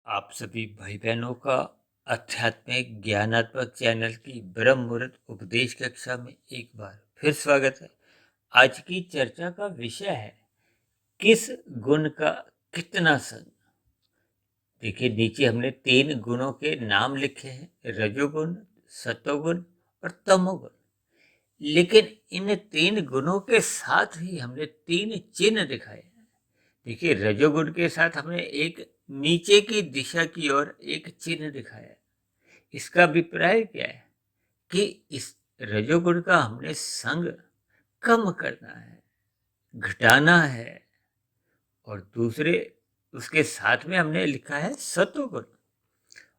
आप सभी भाई बहनों का आध्यात्मिक ज्ञानात्मक चैनल की ब्रह्म मुहूर्त उपदेश कक्षा में एक बार फिर स्वागत है। आज की चर्चा का विषय है किस गुण का कितना संग। देखिए, नीचे हमने 3 गुणों के नाम लिखे हैं, रजोगुण, सतोगुण और तमोगुण। लेकिन इन 3 गुणों के साथ ही हमने 3 चिन्ह दिखाए हैं। देखिए, रजोगुण के साथ हमने एक नीचे की दिशा की ओर एक चिन्ह दिखाया है। इसका अभिप्राय क्या है कि इस रजोगुण का हमने संग कम करना है, घटाना है। और दूसरे उसके साथ में हमने लिखा है सतोगुण,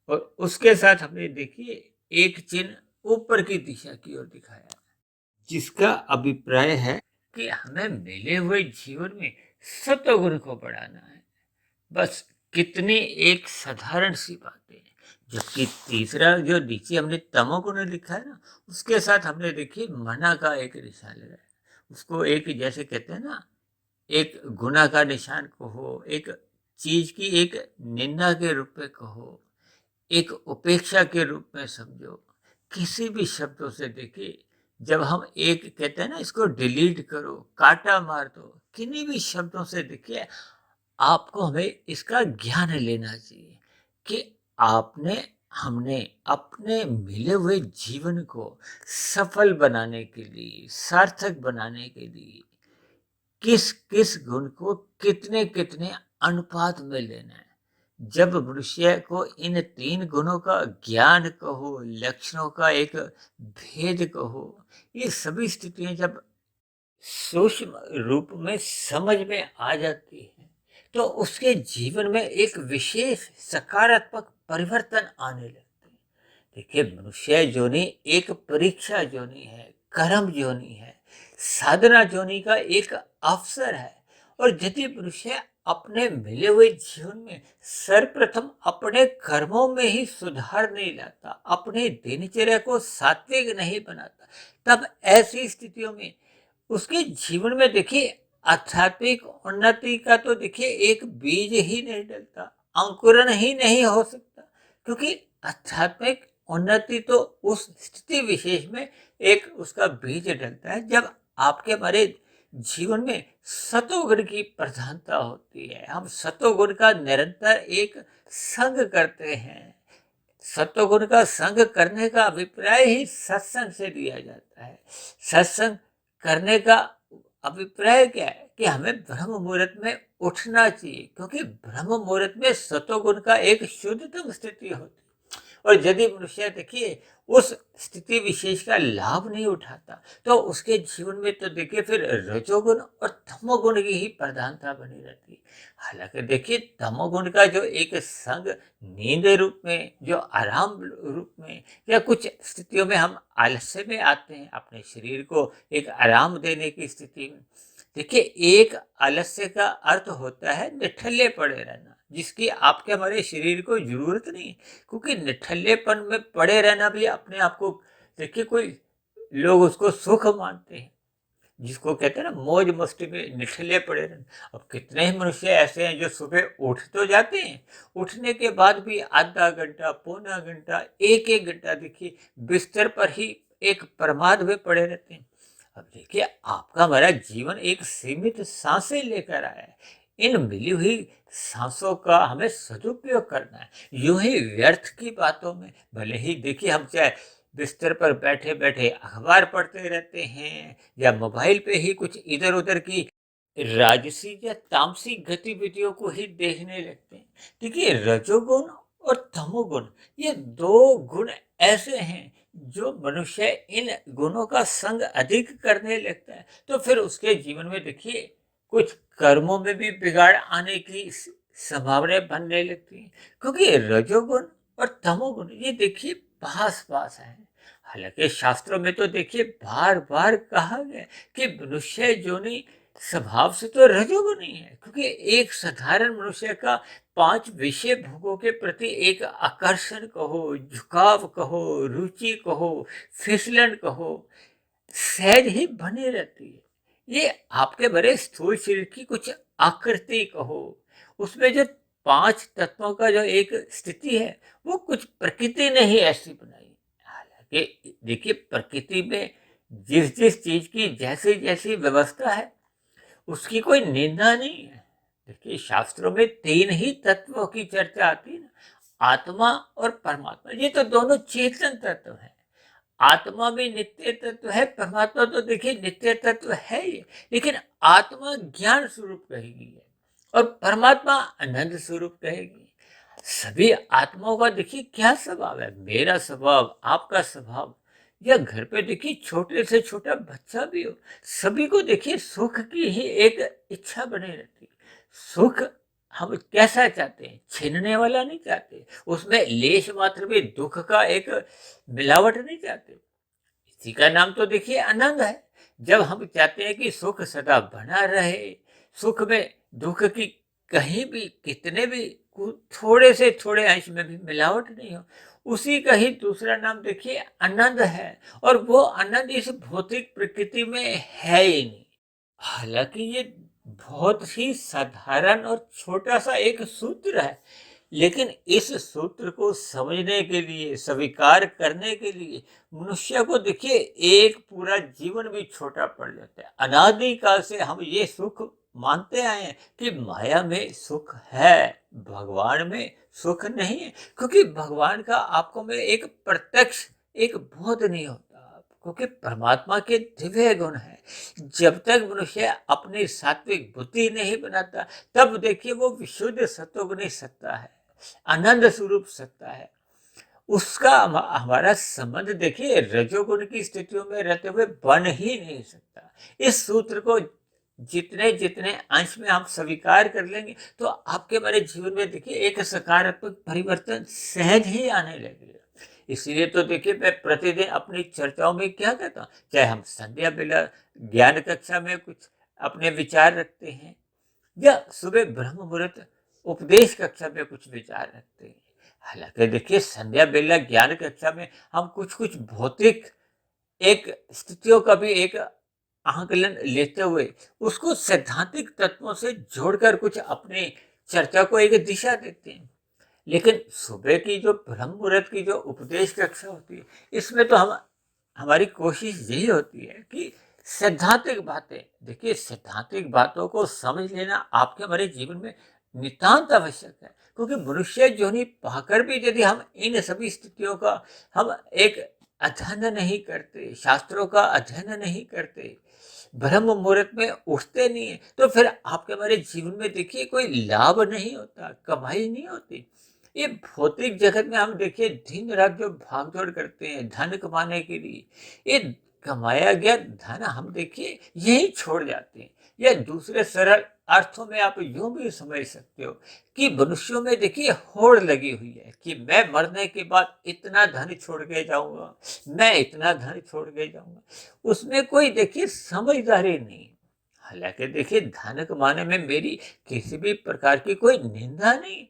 और उसके साथ हमने देखिए एक चिन्ह ऊपर की दिशा की ओर दिखाया है, जिसका अभिप्राय है कि हमें मिले हुए जीवन में सतोगुण को बढ़ाना है। बस कितनी एक साधारण सी बातें हैं। जबकि तीसरा जो नीचे हमने तमोगुण लिखा है ना, उसके साथ हमने देखिए मना का एक निशान लगाया है। उसको एक जैसे कहते हैं ना, एक गुना का निशान कहो, एक चीज की एक निंदा के रूप में कहो, एक उपेक्षा के रूप में समझो। किसी भी शब्दों से देखिए, जब हम एक कहते हैं ना इसको डिलीट करो, काटा मार दो, किन्हीं भी शब्दों से देखिए आपको हमें इसका ज्ञान लेना चाहिए कि आपने हमने अपने मिले हुए जीवन को सफल बनाने के लिए, सार्थक बनाने के लिए किस किस गुण को कितने कितने अनुपात में लेना है। जब मनुष्य को इन 3 गुणों का ज्ञान कहो, लक्षणों का एक भेद कहो, ये सभी स्थितियां जब सूक्ष्म रूप में समझ में आ जाती है, तो उसके जीवन में एक विशेष सकारात्मक परिवर्तन आने लगते हैं। देखिए, मनुष्य जोनि एक परीक्षा जोनि है, कर्म जोनि है, साधना जोनि का एक अवसर है। और यदि मनुष्य अपने मिले हुए जीवन में सर्वप्रथम अपने कर्मों में ही सुधार नहीं लाता, अपने दिनचर्या को सात्विक नहीं बनाता, तब ऐसी स्थितियों में उसके जीवन में देखिए आध्यात्मिक उन्नति का तो देखिए एक बीज ही नहीं डलता, अंकुरण ही नहीं हो सकता। क्योंकि आध्यात्मिक उन्नति तो उस स्थिति विशेष में एक उसका बीज डलता है जब आपके हमारे जीवन में सतोगुण की प्रधानता होती है। हम सतोगुण का निरंतर एक संग करते हैं। सत्वगुण का संग करने का अभिप्राय ही सत्संग से लिया जाता है। सत्संग करने का अभिप्राय क्या है कि हमें ब्रह्म मुहूर्त में उठना चाहिए, क्योंकि ब्रह्म मुहूर्त में सत्वगुण का एक शुद्धतम स्थिति होती है। और यदि मनुष्य देखिए उस स्थिति विशेष का लाभ नहीं उठाता, तो उसके जीवन में तो देखिए फिर रजोगुण और तमोगुण की ही प्रधानता बनी रहती है। हालांकि देखिए, तमोगुण का जो एक संग नींद रूप में, जो आराम रूप में, या कुछ स्थितियों में हम आलस्य में आते हैं अपने शरीर को एक आराम देने की स्थिति में। देखिए, एक आलस्य का अर्थ होता है निठल्ले पड़े रहना, जिसकी आपके हमारे शरीर को जरूरत नहीं है। क्योंकि निठल्लेपन में पड़े रहना भी अपने आप को देखिए कोई लोग उसको सुख मानते हैं, जिसको कहते हैं ना मौज मस्ती में निठल्ले पड़े रहना। अब कितने ही मनुष्य ऐसे हैं जो सुबह उठ तो जाते हैं, उठने के बाद भी आधा घंटा, पौना घंटा, एक एक घंटा देखिए बिस्तर पर ही एक प्रमाद में पड़े रहते हैं। अब देखिए, आपका हमारा जीवन एक सीमित सांसें लेकर आया है। इन मिली हुई सांसों का हमें सदुपयोग करना है। यूं ही व्यर्थ की बातों में भले ही देखिए हम चाहे बिस्तर पर बैठे बैठे अखबार पढ़ते रहते हैं, या मोबाइल पे ही कुछ इधर उधर की राजसी या तामसिक गतिविधियों को ही देखने लगते हैं। देखिए, रजोगुण और तमोगुण, ये 2 गुण ऐसे हैं जो मनुष्य इन गुणों का संग अधिक करने लगता है, तो फिर उसके जीवन में देखिए कुछ कर्मों में भी बिगाड़ आने की संभावना बनने लगती है। क्योंकि रजोगुण और तमोगुण ये देखिए पास पास हैं। हालांकि शास्त्रों में तो देखिए बार बार कहा गया कि मनुष्य जोनि स्वभाव से तो रजोगुणी है, क्योंकि एक साधारण मनुष्य का 5 विषय भोगों के प्रति एक आकर्षण कहो, झुकाव कहो, रुचि कहो, फिसलन कहो, सहज ही बनी रहती है। ये आपके बड़े स्थूल शरीर की कुछ आकृति कहो, उसमें जो पांच तत्वों का जो एक स्थिति है वो कुछ प्रकृति ने ही ऐसी बनाई। हालांकि देखिए प्रकृति में जिस जिस चीज की जैसी जैसी व्यवस्था है उसकी कोई निंदा नहीं है। देखिए शास्त्रों में तीन ही तत्वों की चर्चा आती है ना, आत्मा और परमात्मा। ये तो दोनों चेतन तत्व है। आत्मा भी नित्य तत्व है, परमात्मा तो देखिए नित्य तत्व है ही, लेकिन आत्मा ज्ञान स्वरूप कहेगी है और परमात्मा आनंद स्वरूप कहेगी। सभी आत्माओं का देखिए क्या स्वभाव है, मेरा स्वभाव, आपका स्वभाव, या घर पे देखिए छोटे से छोटा बच्चा भी हो, सभी को देखिए सुख की ही एक इच्छा बनी रहती है। सुख हम कैसा चाहते हैं, छीनने वाला नहीं चाहते, उसमें लेश मात्र भी दुख का एक मिलावट नहीं चाहते। इसी का नाम तो देखिए आनंद है। जब हम चाहते हैं कि सुख सदा बना रहे, सुख में दुख की कहीं भी कितने भी थोड़े से थोड़े अंश में भी मिलावट नहीं हो, उसी का ही दूसरा नाम देखिए आनंद है। और वो आनंद इस भौतिक प्रकृति में है ही नहीं। हालांकि ये बहुत ही साधारण और छोटा सा एक सूत्र है, लेकिन इस सूत्र को समझने के लिए, स्वीकार करने के लिए मनुष्य को देखिए एक पूरा जीवन भी छोटा पड़ जाता है। अनादिकाल से हम ये सुख मानते आए हैं कि माया में सुख है, भगवान में सुख नहीं है, क्योंकि भगवान का आपको में एक प्रत्यक्ष एक बोध नहीं होता, क्योंकि परमात्मा के दिव्य गुण है। जब तक मनुष्य अपनी सात्विक बुद्धि नहीं बनाता, तब देखिए वो विशुद्ध सत्वगुणी सत्ता है, आनंद स्वरूप सत्ता है। उसका हमारा संबंध देखिए रजोगुण की स्थितियों में रहते हुए बन ही नहीं सकता। इस सूत्र को जितने जितने अंश में आप स्वीकार कर लेंगे तो आपके हमारे जीवन में देखिए एक सकारात्मक परिवर्तन सहज ही आने लगेगा। इसलिए तो देखिए मैं प्रतिदिन अपनी चर्चाओं में क्या कहता हूँ, चाहे हम संध्या बेला ज्ञान कक्षा में कुछ अपने विचार रखते हैं या सुबह ब्रह्म मुहूर्त उपदेश कक्षा में कुछ विचार रखते हैं। हालांकि देखिए संध्या बेला ज्ञान कक्षा में हम कुछ कुछ भौतिक एक स्थितियों का भी एक आंकलन लेते हुए उसको सैद्धांतिक तत्वों से जोड़कर कुछ अपनी चर्चा को एक दिशा देते हैं। लेकिन सुबह की जो ब्रह्म मुहूर्त की जो उपदेश कक्षा होती है, इसमें तो हम हमारी कोशिश यही होती है कि सैद्धांतिक बातें, देखिए सैद्धांतिक बातों को समझ लेना आपके हमारे जीवन में नितांत आवश्यक है। क्योंकि मनुष्य जोनि पाकर भी यदि हम इन सभी स्थितियों का हम एक अध्ययन नहीं करते, शास्त्रों का अध्ययन नहीं करते, ब्रह्म मुहूर्त में उठते नहीं है, तो फिर आपके हमारे जीवन में देखिए कोई लाभ नहीं होता, कमाई नहीं होती। ये भौतिक जगत में हम देखिए दिन रात जो भागदौड़ करते हैं धन कमाने के लिए, ये कमाया गया धन हम देखिए यही छोड़ जाते हैं। या दूसरे सरल अर्थों में आप यूं भी समझ सकते हो कि मनुष्यों में देखिए होड़ लगी हुई है कि मैं मरने के बाद इतना धन छोड़ के जाऊंगा, मैं इतना धन छोड़ के जाऊंगा। उसमें कोई देखिए समझदारी नहीं। हालांकि देखिए धन कमाने में मेरी किसी भी प्रकार की कोई निंदा नहीं,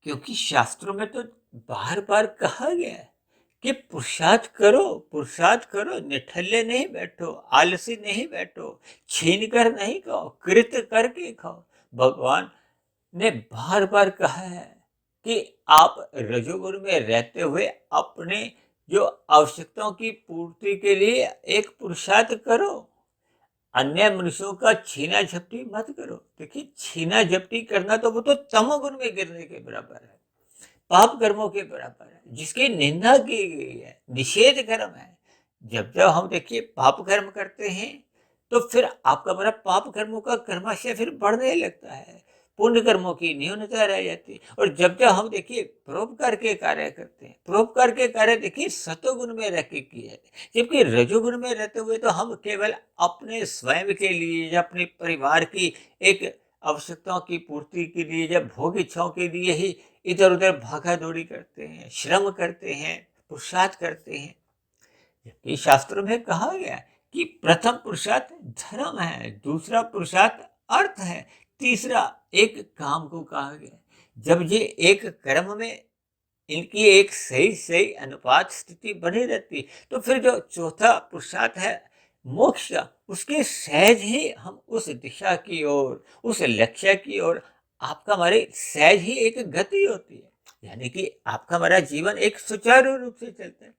क्योंकि शास्त्रों में तो बार बार कहा गया है कि पुरुषार्थ करो, निठल्ले नहीं बैठो, आलसी नहीं बैठो, छीन कर नहीं खाओ, कृत करके खाओ। भगवान ने बार बार कहा है कि आप रजोगुण में रहते हुए अपने जो आवश्यकताओं की पूर्ति के लिए एक पुरुषार्थ करो, अन्य मनुष्यों का छीना झपटी मत करो। देखिए छीना झपटी करना तो वो तो तमोगुण में गिरने के बराबर है, पाप कर्मों के बराबर है, जिसकी निंदा की गई है, निषेध कर्म है। जब जब हम देखिए पाप कर्म करते हैं तो फिर आपका बड़ा पाप कर्मों का कर्माशय फिर बढ़ने लगता है, पुण्य कर्मों की न्यूनता रह जाती है। और जब जब हम देखिए परोपकार के कार्य करते हैं, परोपकार के कार्य देखिए सतोगुण में रह के किए जाते हैं, जबकि रजोगुण में रहते हुए तो हम केवल अपने स्वयं के लिए या अपने परिवार की एक आवश्यकताओं की पूर्ति के लिए या भोग इच्छाओं के लिए ही इधर उधर भागा दौड़ी करते हैं, श्रम करते हैं, पुरुषार्थ करते हैं। जबकि शास्त्रों में कहा गया कि प्रथम पुरुषार्थ धर्म है, दूसरा पुरुषार्थ अर्थ है, तीसरा एक काम को कहा गया। जब ये एक कर्म में इनकी एक सही सही अनुपात स्थिति बनी रहती, तो फिर जो चौथा पुरुषार्थ है मोक्ष का, उसके सहज ही हम उस दिशा की ओर, उस लक्ष्य की ओर आपका हमारे सहज ही एक गति होती है, यानी कि आपका हमारा जीवन एक सुचारू रूप से चलता है।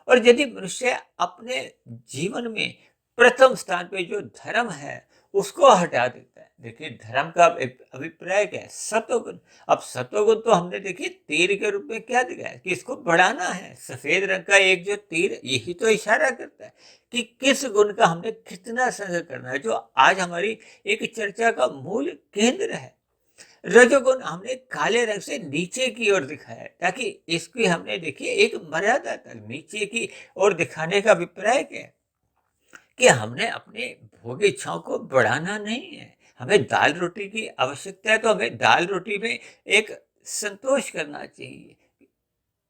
और यदि मनुष्य अपने जीवन में प्रथम स्थान पे जो धर्म है उसको हटा देता है, देखिए धर्म का अभिप्राय क्या है, सतोगुण। अब सतोगुण तो हमने देखिए तीर के रूप में क्या दिखाया कि इसको बढ़ाना है। सफेद रंग का एक जो तीर यही तो इशारा करता है कि किस गुण का हमने कितना संग करना है, जो आज हमारी एक चर्चा का मूल केंद्र है। रजोगुण हमने काले रंग से नीचे की ओर दिखाया है, ताकि इसकी हमने देखिए एक मर्यादा तक नीचे की ओर दिखाने का अभिप्राय क्या है कि हमने अपने भोग इच्छाओं को बढ़ाना नहीं है। हमें दाल रोटी की आवश्यकता है तो हमें दाल रोटी में एक संतोष करना चाहिए।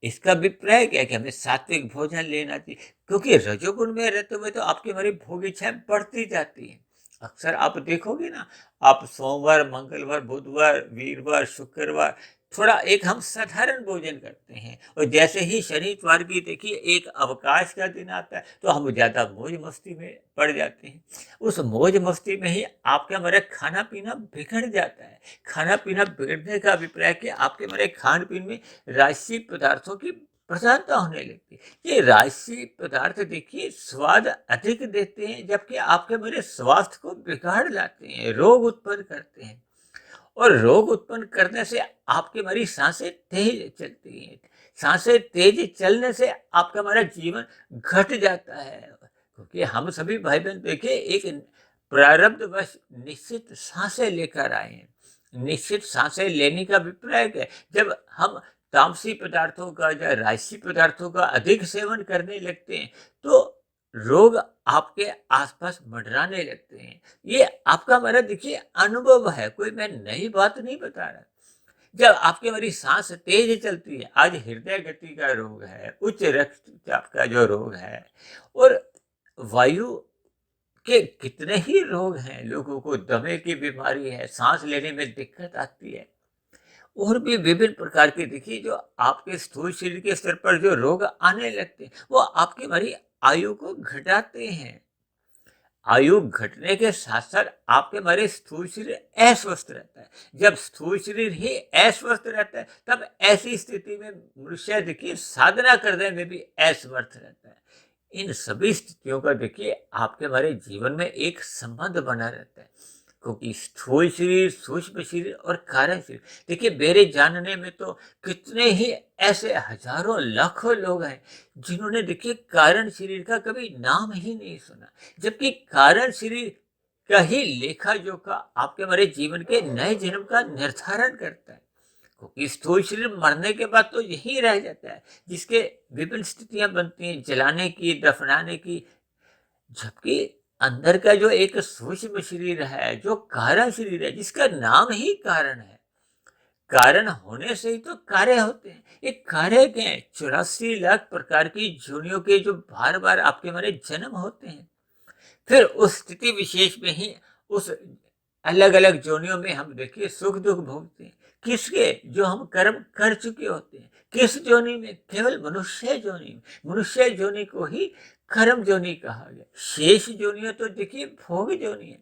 इसका अभिप्राय क्या है कि हमें सात्विक भोजन लेना चाहिए, क्योंकि रजोगुण में रहते हुए तो आपकी हमारी भोग इच्छाएं बढ़ती जाती हैं। अक्सर आप देखोगे ना, आप सोमवार, मंगलवार, बुधवार, वीरवार, शुक्रवार थोड़ा एक हम साधारण भोजन करते हैं, और जैसे ही शनिवार की देखिए एक अवकाश का दिन आता है तो हम ज्यादा मौज मस्ती में पड़ जाते हैं। उस मौज मस्ती में ही आपका हमारा खाना पीना बिगड़ जाता है। खाना पीना बिगड़ने का अभिप्राय कि आपके हमारे खान पीन में राशि पदार्थों की प्रधानता होने लगती है। ये राशि पदार्थ देखिए स्वाद अधिक देते हैं, जबकि आपके मेरे स्वास्थ्य को बिगाड़ लाते हैं, रोग उत्पन्न करते हैं। और रोग उत्पन्न करने से आपकी हमारी सांसें तेज चलती हैं। सांसें तेज चलने से आपका हमारा जीवन घट जाता है, क्योंकि हम सभी भाई बहन देखिए एक प्रारब्धवश निश्चित सांसें लेकर आए हैं। निश्चित सांसें लेने का अभिप्राय क्या है, जब हम तामसी पदार्थों का या राशि पदार्थों का अधिक सेवन करने लगते हैं तो रोग आपके आसपास मंडराने लगते हैं। ये आपका हमारा देखिए अनुभव है, कोई मैं नई बात नहीं बता रहा। जब आपकी हमारी सांस तेज चलती है, आज हृदय गति का रोग है, उच्च रक्तचाप का जो रोग है, और वायु के कितने ही रोग हैं, लोगों को दमे की बीमारी है, सांस लेने में दिक्कत आती है, और भी विभिन्न प्रकार के देखिए जो आपके स्थूल शरीर के स्तर पर जो रोग आने लगते हैं वो आपकी हमारी आयु को घटाते हैं। आयु घटने के साथ साथ आपके हमारे स्थूल शरीर अस्वस्थ रहता है। जब स्थूल शरीर ही अस्वस्थ रहता है तब ऐसी स्थिति में मनुष्य देखिए साधना करने में भी असमर्थ रहता है। इन सभी स्थितियों का देखिए आपके हमारे जीवन में एक संबंध बना रहता है, क्योंकि स्थूल शरीर, सूक्ष्म शरीर और कारण शरीर, देखिए मेरे जानने में तो कितने ही ऐसे हजारों लाखों लोग हैं जिन्होंने देखिए कारण शरीर का कभी नाम ही नहीं सुना, जबकि कारण शरीर का ही लेखा जोखा आपके हमारे जीवन के नए जन्म का निर्धारण करता है। क्योंकि स्थूल शरीर मरने के बाद तो यही रह जाता है, जिसके विभिन्न स्थितियां बनती हैं, जलाने की, दफनाने की, जबकि अंदर का जो एक सूक्ष्म शरीर है, जो कारण शरीर है, जिसका नाम ही कारण है। कारण होने से ही तो कार्य होते हैं। ये कार्य क्या है, 84 लाख प्रकार की योनियों के जो बार बार आपके हमारे जन्म होते हैं, फिर उस स्थिति विशेष में ही उस अलग अलग जोनियों में हम देखिए सुख दुख भोगते हैं। किसके, जो हम कर्म कर चुके होते हैं। किस जोनी में, केवल मनुष्य जोनी में। मनुष्य जोनी को ही कर्म जोनी कहा गया। शेष जोनियां तो देखिए भोग जोनी है।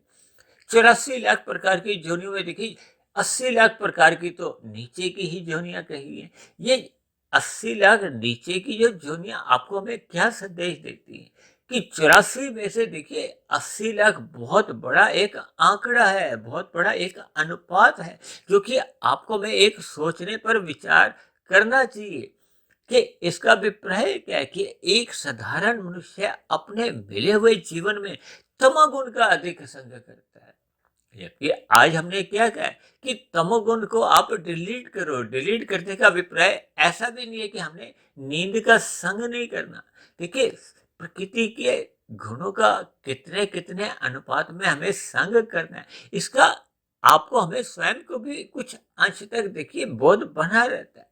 84 लाख प्रकार की जोनियों में देखिए 80 लाख प्रकार की तो नीचे की ही जोनियां कही है। ये 80 लाख नीचे की जो जोनियां आपको हमें क्या संदेश देती है कि 84 में से देखिए 80 लाख बहुत बड़ा एक आंकड़ा है, बहुत बड़ा एक अनुपात है, जो कि आपको में एक सोचने पर विचार करना चाहिए कि इसका अभिप्राय क्या है कि एक साधारण मनुष्य अपने मिले हुए जीवन में तमोगुण का अधिक संग करता है। जबकि आज हमने क्या कहा कि तमोगुण को आप डिलीट करो। डिलीट करने का अभिप्राय ऐसा भी नहीं है कि हमने नींद का संग नहीं करना। देखिए प्रकृति के गुणों का कितने कितने अनुपात में हमें संग करना है, इसका आपको हमें स्वयं को भी कुछ अंश तक देखिए बोध बना रहता है।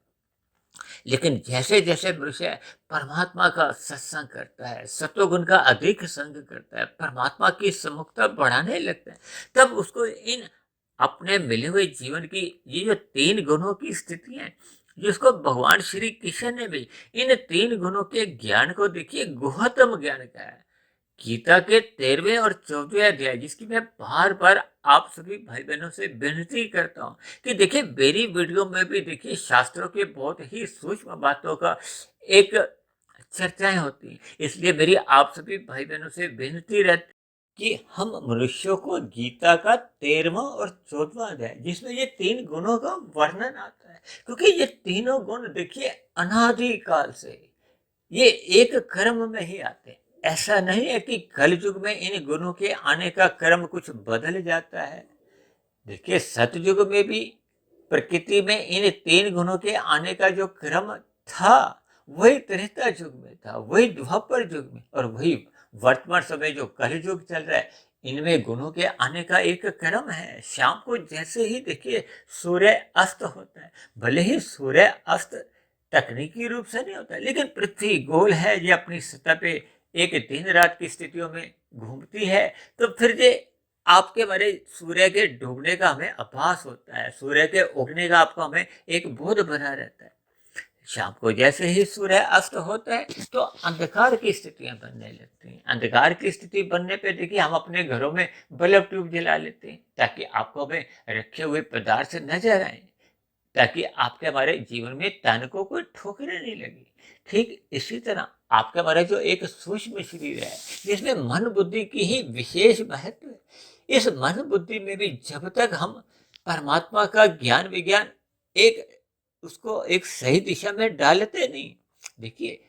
लेकिन जैसे जैसे मनुष्य परमात्मा का सत्संग करता है, सत्वगुण का अधिक संग करता है, परमात्मा की सम्मुखता बढ़ाने लगता है, तब उसको इन अपने मिले हुए जीवन की ये जो 3 गुणों की स्थितियां हैं, जिसको भगवान श्री कृष्ण ने भी इन 3 गुणों के ज्ञान को देखिए गुहतम ज्ञान कहा है। गीता के 13वें और 14वें अध्याय, जिसकी मैं बार बार आप सभी भाई बहनों से विनती करता हूँ कि देखिए मेरी वीडियो में भी देखिए शास्त्रों के बहुत ही सूक्ष्म बातों का एक चर्चाएं होती हैं। इसलिए मेरी आप सभी भाई बहनों से विनती रहती कि हम मनुष्यों को गीता का 13वां और 14वां अध्याय, जिसमें ये 3 गुणों का वर्णन आता है, क्योंकि ये तीनों गुण देखिए अनादि काल से ये एक क्रम में ही आते हैं। ऐसा नहीं है कि कलयुग में इन गुणों के आने का क्रम कुछ बदल जाता है। देखिए सतयुग में भी प्रकृति में इन 3 गुणों के आने का जो क्रम था, वही त्रेता युग में था, वही द्वापर युग में, और वही वर्तमान समय जो कलयुग चल रहा है, इनमें गुणों के आने का एक क्रम है। शाम को जैसे ही देखिए सूर्य अस्त होता है, भले ही सूर्य अस्त तकनीकी रूप से नहीं होता है, लेकिन पृथ्वी गोल है, ये अपनी सतह पे एक दिन रात की स्थितियों में घूमती है, तो फिर ये आपके मारे सूर्य के डूबने का हमें आभास होता है, सूर्य के उगने का आपको हमें एक बोध बना रहता है। शाम को जैसे ही सूर्य अस्त होता है तो अंधकार की स्थितियां बनने लगती हैं। अंधकार की स्थिति बनने पे देखिए हम अपने घरों में बल्ब ट्यूब जला लेते हैं, ताकि आपको हमें रखे हुए पदार्थ नजर आए, ताकि आपके हमारे जीवन में तन को कोई ठोकरें नहीं लगी। ठीक इसी तरह आपके हमारा जो एक सूक्ष्म शरीर है, जिसमें मन बुद्धि की ही विशेष महत्व है, इस मन बुद्धि में भी जब तक हम परमात्मा का ज्ञान विज्ञान एक उसको एक सही दिशा में डालते नहीं, देखिए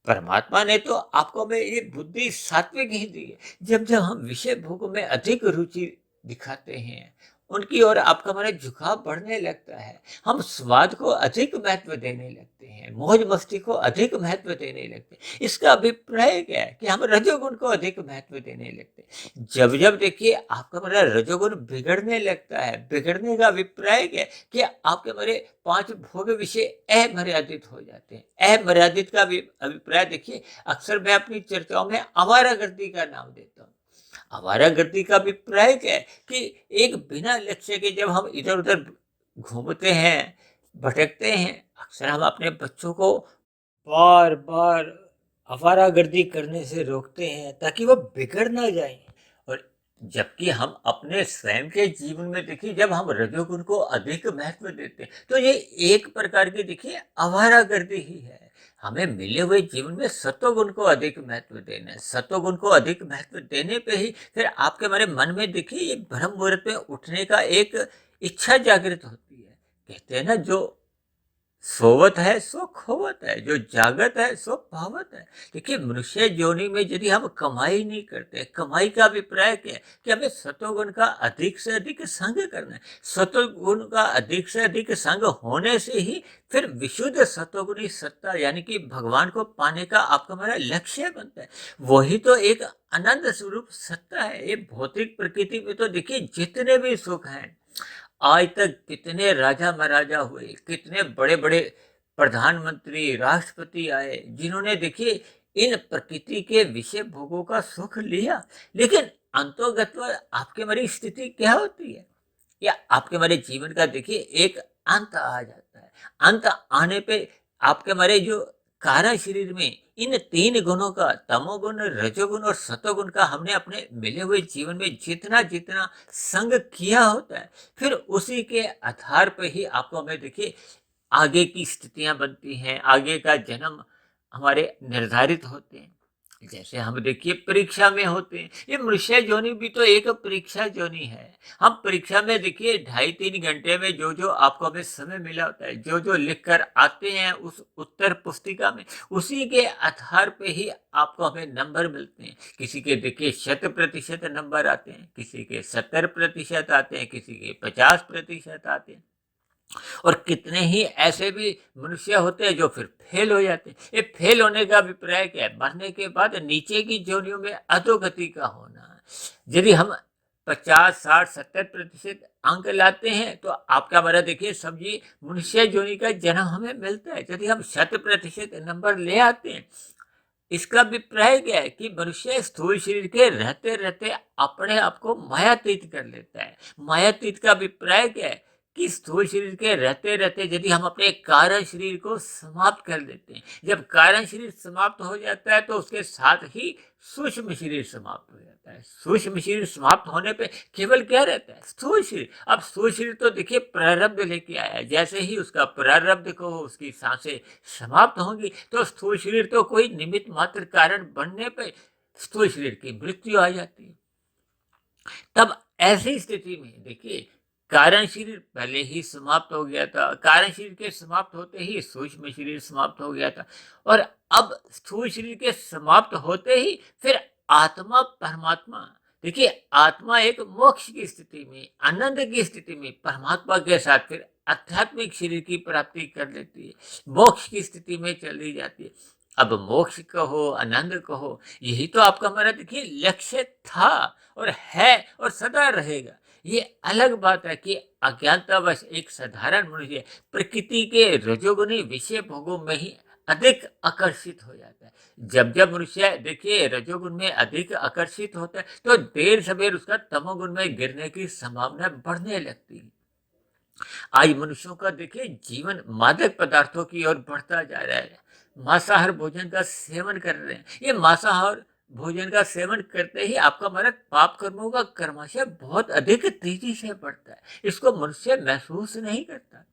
परमात्मा ने तो आपको हमें ये बुद्धि सात्विक ही दी है। जब जब हम विषय भोगों में अधिक रुचि दिखाते हैं, उनकी ओर आपका हमारा झुकाव बढ़ने लगता है, हम स्वाद को अधिक महत्व देने लगते हैं, मौज मस्ती को अधिक महत्व देने लगते हैं। इसका अभिप्राय क्या है कि हम रजोगुण को अधिक महत्व देने लगते हैं। जब जब देखिए आपका हमारा रजोगुण बिगड़ने लगता है, बिगड़ने का अभिप्राय क्या है कि आपके हमारे 5 भोग विषय अमर्यादित हो जाते हैं। अमर्यादित का अभिप्राय देखिए अक्सर मैं अपनी चर्चाओं में आवारागर्दी का नाम देता हूँ। आवारागर्दी का अभिप्राय क्या है कि एक बिना लक्ष्य के जब हम इधर उधर घूमते हैं, भटकते हैं, अक्सर हम अपने बच्चों को बार बार आवारागर्दी करने से रोकते हैं ताकि वो बिगड़ ना जाए। और जबकि हम अपने स्वयं के जीवन में देखिए जब हम रजोगुण को अधिक महत्व देते हैं, तो ये एक प्रकार की देखिए आवारागर्दी ही है। हमें मिले हुए जीवन में सत्वगुण को अधिक महत्व देना है। सत्वगुण को अधिक महत्व देने पे ही फिर आपके हमारे मन में देखिए ये ब्रह्म मुहूर्त में उठने का एक इच्छा जागृत होती है। कहते हैं ना, जो सोवत है सो खोवत है, जो जागत है सो पावत है। देखिए मनुष्य योनि में यदि हम कमाई नहीं करते, कमाई का अभिप्राय क्या है कि हमें सतोगुण का अधिक से अधिक संग करना है। सतोगुण का अधिक से अधिक संग होने से ही फिर विशुद्ध सतोगुणी सत्ता यानी कि भगवान को पाने का आपका हमारा लक्ष्य बनता है। वही तो एक आनंद स्वरूप सत्ता है। ये भौतिक प्रकृति में तो देखिए जितने भी सुख हैं, आज तक कितने राजा महाराजा हुए, कितने बड़े बड़े प्रधानमंत्री राष्ट्रपति आए, जिन्होंने देखिए इन प्रकृति के विषय भोगों का सुख लिया, लेकिन अंतोगत्वा आपके हमारी स्थिति क्या होती है, या आपके हमारे जीवन का देखिए एक अंत आ जाता है। अंत आने पे आपके हमारे जो कारण शरीर में इन 3 गुणों का, तमोगुण, रजोगुण और सतोगुण का हमने अपने मिले हुए जीवन में जितना जितना संग किया होता है, फिर उसी के आधार पर ही आपको हमें देखिए आगे की स्थितियां बनती हैं, आगे का जन्म हमारे निर्धारित होते हैं। जैसे हम देखिए परीक्षा में होते हैं, ये मनुष्य योनि भी तो एक परीक्षा योनि है। हम परीक्षा में देखिए 2.5-3 घंटे में जो जो आपको हमें समय मिला होता है, जो जो लिख कर आते हैं उस उत्तर पुस्तिका में, उसी के आधार पे ही आपको हमें नंबर मिलते हैं। किसी के देखिए 100% नंबर आते हैं, किसी के 70% आते हैं, किसी के 50% आते हैं, और कितने ही ऐसे भी मनुष्य होते हैं जो फिर फेल हो जाते हैं। ये फेल होने का अभिप्राय क्या है? मरने के बाद नीचे की योनियों में अधोगति का होना। यदि हम 50, 60, 70% अंक लाते हैं तो आपका हमारा देखिए समझिए मनुष्य योनि का जन्म हमें मिलता है। यदि हम 100% नंबर ले आते हैं, इसका अभिप्राय क्या है कि मनुष्य स्थूल शरीर के रहते रहते अपने आप को मायातीत कर लेता है। मायातीत का अभिप्राय क्या है कि स्थूल शरीर के रहते रहते यदि हम अपने कारण शरीर को समाप्त कर देते हैं, जब कारण शरीर समाप्त हो जाता है तो उसके साथ ही सूक्ष्म शरीर समाप्त हो जाता है। सूक्ष्म शरीर समाप्त होने पे केवल क्या रहता है? स्थूल शरीर। अब स्थूल शरीर तो देखिए प्रारब्ध लेके आया है, जैसे ही उसका प्रारब्ध को उसकी सांसें समाप्त होंगी तो स्थूल शरीर तो कोई निमित्त मात्र कारण बनने पे स्थूल शरीर की मृत्यु आ जाती है। तब ऐसी स्थिति में देखिए कारण शरीर पहले ही समाप्त हो गया था, कारण शरीर के समाप्त होते ही सूक्ष्म शरीर समाप्त हो गया था, और अब स्थूल शरीर के समाप्त होते ही फिर आत्मा परमात्मा, देखिए आत्मा एक मोक्ष की स्थिति में, आनंद की स्थिति में परमात्मा के साथ फिर आध्यात्मिक शरीर की प्राप्ति कर लेती है, मोक्ष की स्थिति में चली जाती है। अब मोक्ष कहो आनंद कहो, यही तो आपका हमारा देखिए लक्ष्य था और है और सदा रहेगा। ये अलग बात है कि अज्ञानतावश एक साधारण मनुष्य प्रकृति के रजोगुणी विषय भोगों में ही अधिक आकर्षित हो जाता है। जब जब मनुष्य देखिए रजोगुण में अधिक आकर्षित होता है तो देर सवेर उसका तमोगुण में गिरने की संभावना बढ़ने लगती है। आज मनुष्यों का देखिए जीवन मादक पदार्थों की ओर बढ़ता जा रहा है, मांसाहार भोजन का सेवन कर रहे हैं। ये मांसाहार भोजन का सेवन करते ही आपका हमारा पाप कर्मों का कर्माशय बहुत अधिक तेजी से बढ़ता है, इसको मनुष्य महसूस नहीं करता।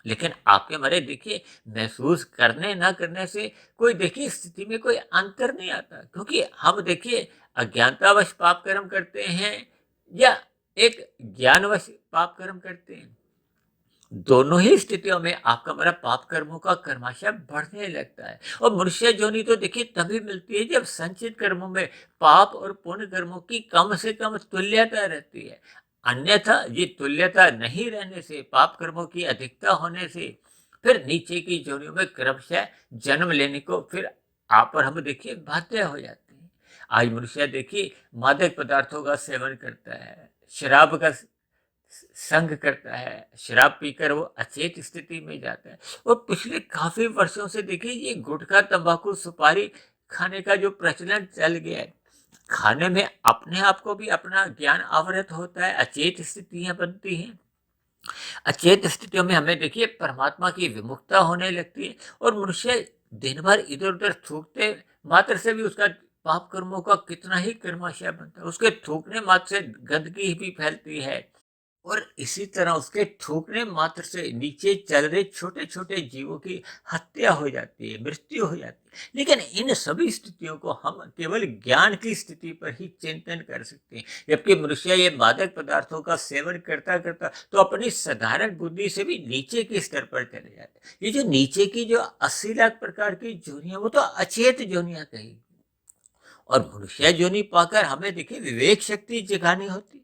लेकिन आपके हमारे देखिए महसूस करने ना करने से कोई देखिए स्थिति में कोई अंतर नहीं आता, क्योंकि हम देखिए अज्ञानतावश पाप कर्म करते हैं या एक ज्ञानवश पाप कर्म करते हैं, दोनों ही स्थितियों में आपका हमारा पाप कर्मों का कर्माशय बढ़ने लगता है। और मनुष्य जोनि तो देखिए तभी मिलती है जब संचित कर्मों में पाप और पुण्य कर्मों की कम से कम तुल्यता रहती है। अन्यथा ये तुल्यता नहीं रहने से, पाप कर्मों की अधिकता होने से फिर नीचे की जोनियों में क्रमशः जन्म लेने को फिर आप और हम देखिए बाध्य हो जाते हैं। आज मनुष्य देखिए मादक पदार्थों का सेवन करता है, शराब का संग करता है, शराब पीकर वो अचेत स्थिति में जाता है। और पिछले काफी वर्षों से देखिए ये गुटखा तंबाकू सुपारी खाने का जो प्रचलन चल गया है, खाने में अपने आप को भी अपना ज्ञान आवृत होता है, अचेत स्थितियां बनती हैं, अचेत स्थितियों में हमें देखिए परमात्मा की विमुखता होने लगती है और मनुष्य दिन भर इधर उधर थूकते मात्र से भी उसका पाप कर्मों का कितना ही कर्माशय बनता है, उसके थूकने मात्र से गंदगी भी फैलती है और इसी तरह उसके थूकने मात्र से नीचे चल रहे छोटे छोटे जीवों की हत्या हो जाती है, मृत्यु हो जाती है। लेकिन इन सभी स्थितियों को हम केवल ज्ञान की स्थिति पर ही चिंतन कर सकते हैं, जबकि मनुष्य ये मादक पदार्थों का सेवन करता करता तो अपनी साधारण बुद्धि से भी नीचे के स्तर पर चले जाते हैं। ये जो नीचे की जो 80 लाख प्रकार की जोनियां, वो तो अचेत जोनियां कही, और मनुष्य जोनि पाकर हमें देखिए विवेक शक्ति जगानी होती,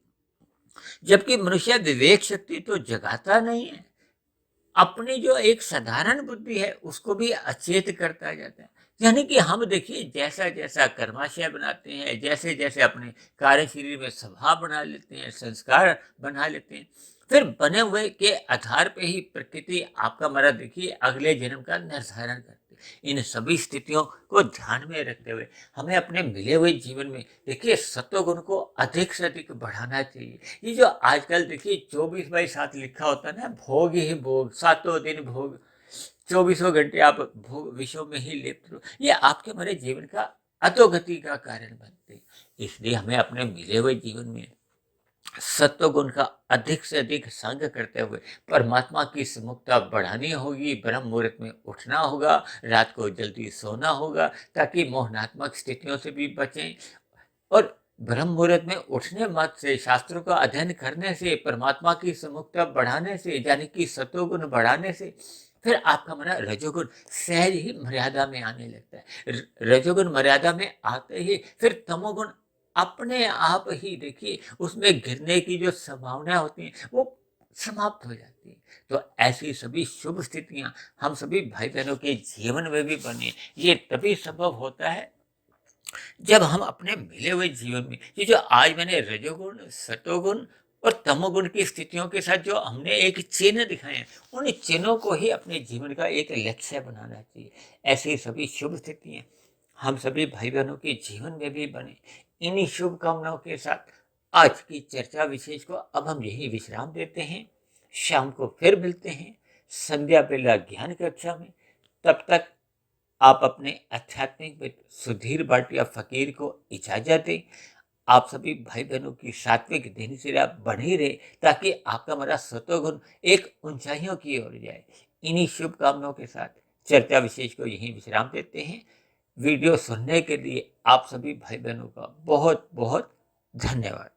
जबकि मनुष्य विवेक शक्ति तो जगाता नहीं है, अपनी जो एक साधारण बुद्धि है उसको भी अचेत करता जाता है। यानी कि हम देखिए जैसा जैसा कर्माशय बनाते हैं, जैसे जैसे अपने कार्य शरीर में स्वभाव बना लेते हैं, संस्कार बना लेते हैं, फिर बने हुए के आधार पे ही प्रकृति आपका हमारा देखिए अगले जन्म का निर्धारण करती है। इन सभी स्थितियों को ध्यान में रखते हुए हमें अपने मिले हुए जीवन में देखिए सत्वगुण को अधिक से अधिक बढ़ाना चाहिए। ये जो आजकल देखिए 24/7 लिखा होता है ना, भोग ही भोग, सातों दिन भोग, 24 घंटे आप भोग विषयों में ही लिप्त रहो, ये आपके हमारे जीवन का अधोगति का कारण बनते हैं। इसलिए हमें अपने मिले हुए जीवन में सत्व गुण का अधिक से अधिक संग करते हुए परमात्मा की सम्मुखता बढ़ानी होगी, ब्रह्म मुहूर्त में उठना होगा, रात को जल्दी सोना होगा ताकि मोहनात्मक स्थितियों से भी बचें। और ब्रह्म मुहूर्त में उठने मत से, शास्त्रों का अध्ययन करने से, परमात्मा की सम्मुखता बढ़ाने से, यानी कि सत्वगुण बढ़ाने से फिर आपका हमारा रजोगुण सहज ही मर्यादा में आने लगता है। रजोगुण मर्यादा में आते ही फिर तमोगुण अपने आप ही देखिए उसमें गिरने की जो संभावना होती है वो समाप्त हो जाती है। तो ऐसी सभी शुभ स्थितियां हम सभी भाई बहनों के जीवन में भी बने, ये तभी संभव होता है जब हम अपने मिले हुए जीवन में ये जो आज मैंने रजोगुण, सतोगुण और तमोगुण की स्थितियों के साथ जो हमने एक चिन्ह दिखाए हैं, उन चिन्हों को ही अपने जीवन का एक लक्ष्य बनाना चाहिए। ऐसी सभी शुभ स्थितियां हम सभी भाई बहनों के जीवन में भी बने। इन्हीं शुभकामनाओं के साथ आज की चर्चा विशेष को अब हम यही विश्राम देते हैं। शाम को फिर मिलते हैं संध्या बेला ज्ञान कक्षा में। तब तक आप अपने आध्यात्मिक मित्र सुधीर भाटिया फकीर को इजाजत दें। आप सभी भाई बहनों की सात्विक दिनचर्या बनी रहे ताकि आपका हमारा सतोगुण एक ऊंचाइयों की ओर जाए। इन्हीं शुभकामनाओं के साथ चर्चा विशेष को यहीं विश्राम देते हैं। वीडियो सुनने के लिए आप सभी भाई बहनों का बहुत बहुत धन्यवाद।